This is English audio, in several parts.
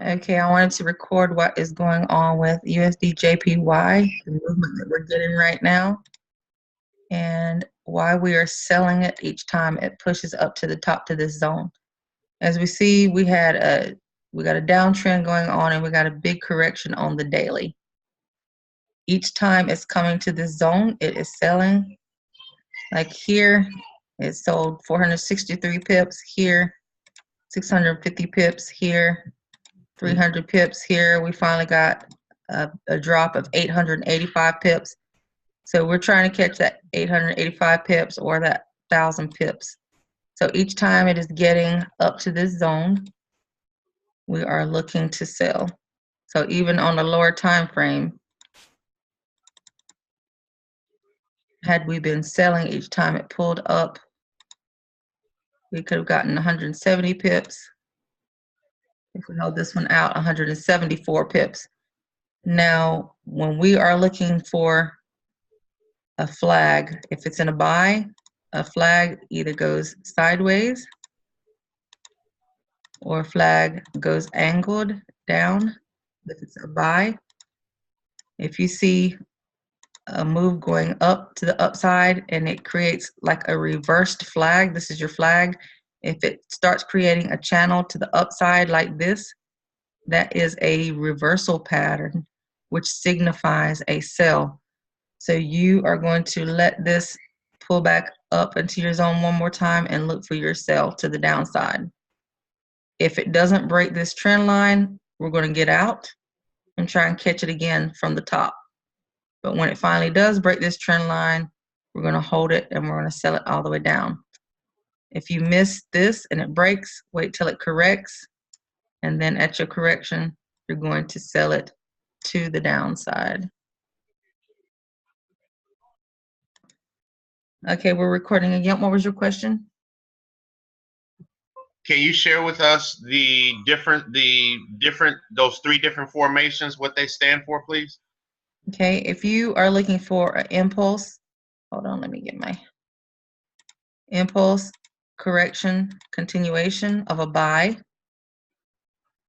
Okay, I wanted to record what is going on with USDJPY, the movement that we're getting right now, and why we are selling it each time it pushes up to the top to this zone. As we see, we got a downtrend going on, and we got a big correction on the daily. Each time it's coming to this zone, it is selling. Like here, it sold 463 pips. Here, 650 pips. Here, 300 pips. Here we finally got a drop of 885 pips. So we're trying to catch that 885 pips or that 1,000 pips. So each time it is getting up to this zone, we are looking to sell. So even on the lower time frame, had we been selling each time it pulled up, we could have gotten 170 pips. If we held this one out, 174 pips. Now, when we are looking for a flag, if it's in a buy, a flag either goes sideways or a flag goes angled down if it's a buy. If you see a move going up to the upside and it creates like a reversed flag, this is your flag. If it starts creating a channel to the upside like this, that is a reversal pattern, which signifies a sell. So you are going to let this pull back up into your zone one more time and look for your sell to the downside. If it doesn't break this trend line, we're going to get out and try and catch it again from the top. But when it finally does break this trend line, we're going to hold it and we're going to sell it all the way down. If you miss this and it breaks, wait till it corrects, and then at your correction, you're going to sell it to the downside. Okay, we're recording again. What was your question? Can you share with us those three different formations, what they stand for, please? Okay, if you are looking for an impulse, hold on, let me get my impulse, correction, continuation of a buy.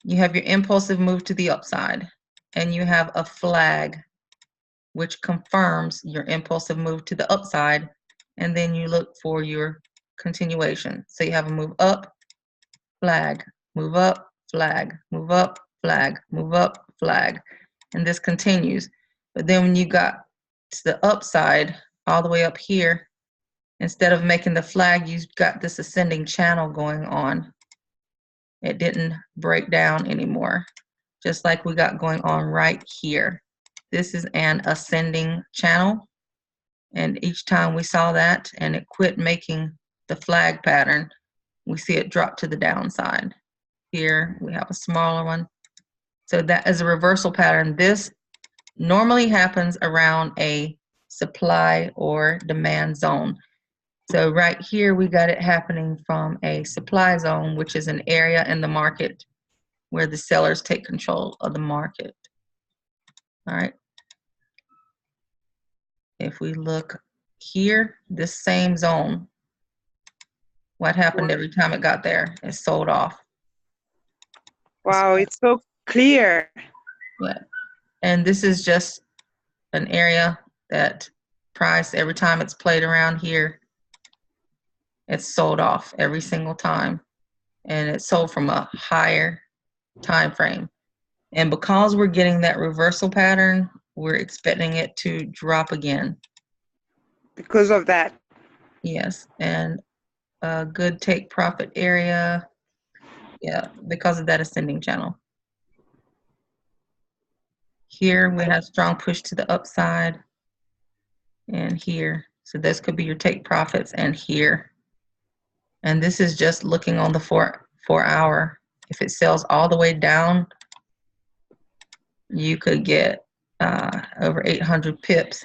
You have your impulsive move to the upside, and you have a flag, which confirms your impulsive move to the upside, and then you look for your continuation. So you have a move up, flag, move up, flag, move up, flag, move up, flag, and this continues. But then when you got to the upside, all the way up here, instead of making the flag, you got this ascending channel going on. It didn't break down anymore, just like we got going on right here. This is an ascending channel, and each time we saw that and it quit making the flag pattern, we see it drop to the downside. Here we have a smaller one. So that is a reversal pattern. This normally happens around a supply or demand zone. So right here, we got it happening from a supply zone, which is an area in the market where the sellers take control of the market. All right. If we look here, this same zone, what happened every time it got there? It sold off. Wow, it's so clear. Yeah. And this is just an area that price, every time it's played around here, it's sold off every single time. And it's sold from a higher time frame. And because we're getting that reversal pattern, we're expecting it to drop again. Because of that. Yes, and a good take profit area, yeah, because of that ascending channel. Here we have strong push to the upside, and here. So this could be your take profits, and here. And this is just looking on the four hour. If it sells all the way down, you could get over 800 pips.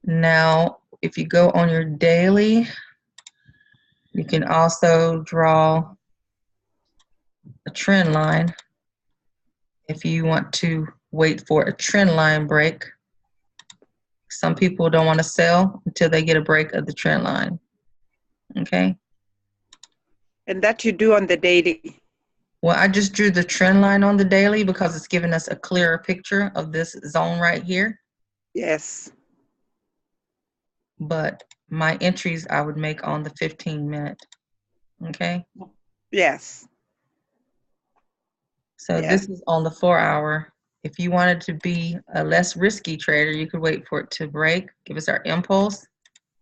Now, if you go on your daily, you can also draw a trend line if you want to wait for a trend line break. Some people don't want to sell until they get a break of the trend line. Okay? And that you do on the daily. Well, I just drew the trend line on the daily because it's giving us a clearer picture of this zone right here. Yes. But my entries I would make on the 15-minute. Okay. Yes. So Yes. this is on the 4-hour. If you wanted to be a less risky trader, you could wait for it to break, give us our impulse,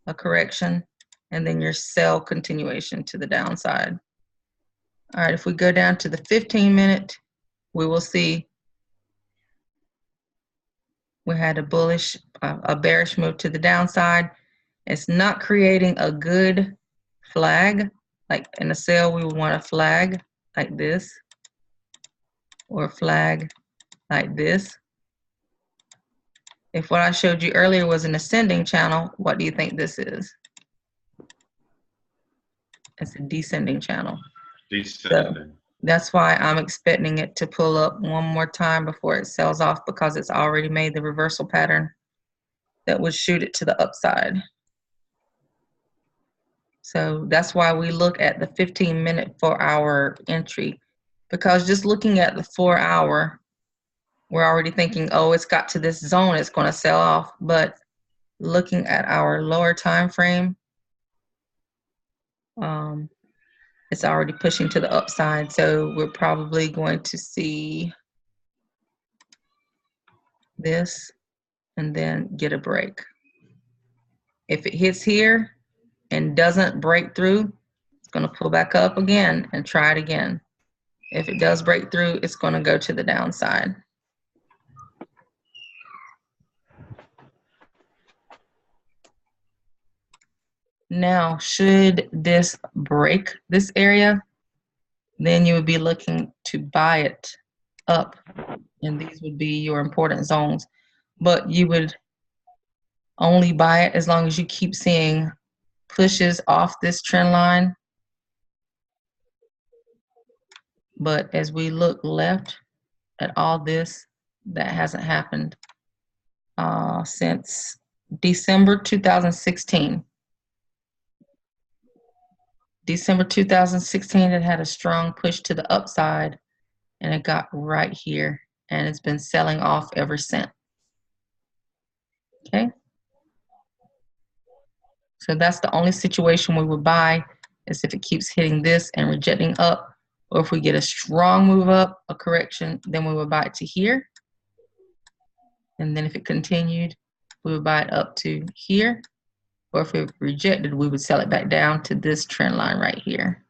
a correction, and then your sell continuation to the downside. All right, if we go down to the 15-minute, we will see we had a bullish, a bearish move to the downside. It's not creating a good flag. Like in a sell, we would want a flag like this, or a flag like this. If what I showed you earlier was an ascending channel, what do you think this is? It's a descending channel. Descending. So that's why I'm expecting it to pull up one more time before it sells off, because it's already made the reversal pattern that would shoot it to the upside. So that's why we look at the 15-minute 4-hour entry, because just looking at the 4-hour, we're already thinking, oh, it's got to this zone, it's going to sell off. But looking at our lower time frame, it's already pushing to the upside. So we're probably going to see this and then get a break. If it hits here and doesn't break through, it's going to pull back up again and try it again. If it does break through, it's going to go to the downside. Now, should this break this area, then you would be looking to buy it up, and these would be your important zones. But you would only buy it as long as you keep seeing pushes off this trend line. But as we look left at all this, that hasn't happened since December 2016. December 2016, it had a strong push to the upside, and it got right here, and it's been selling off ever since. Okay? So that's the only situation we would buy, is if it keeps hitting this and rejecting up, or if we get a strong move up, a correction, then we would buy it to here. And then if it continued, we would buy it up to here. Or if it rejected, we would sell it back down to this trend line right here.